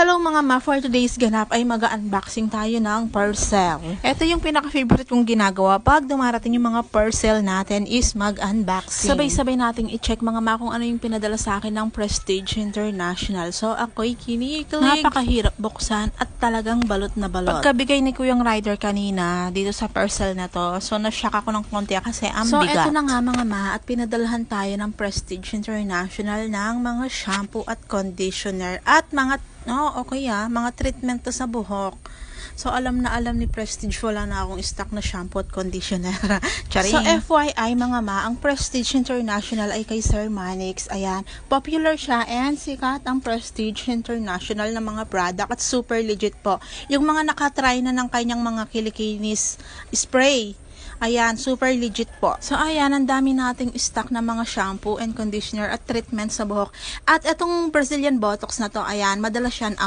hello mga ma, for today's ganap ay mag-unboxing tayo ng parcel. Ito yung pinaka-favorite kong ginagawa pag dumarating yung mga parcel natin is mag-unboxing. Sabay-sabay nating i-check mga ma kung ano yung pinadala sa akin ng Prestige International. So ako'y kinikilig. Napakahirap buksan at talagang balot na balot. Pagkabigay ni Kuyang Rider kanina dito sa parcel na to, so na-shock ako ng konti kasi ang bigat. So eto na nga mga ma, at pinadalahan tayo ng Prestige International ng mga shampoo at conditioner at mga mga treatment to sa buhok. So alam na alam ni Prestige, wala na akong stock na shampoo at conditioner. So FYI mga ma, ang Prestige International ay kay Sir Manix. Ayan, popular siya and sikat ang Prestige International na mga product at super legit po. Yung mga nakatry na ng kanyang mga kilikinis spray, ayan, super legit po. So, ayan, ang dami nating stock na mga shampoo and conditioner at treatment sa buhok. At itong Brazilian Botox na to, ayan, madalas yan ang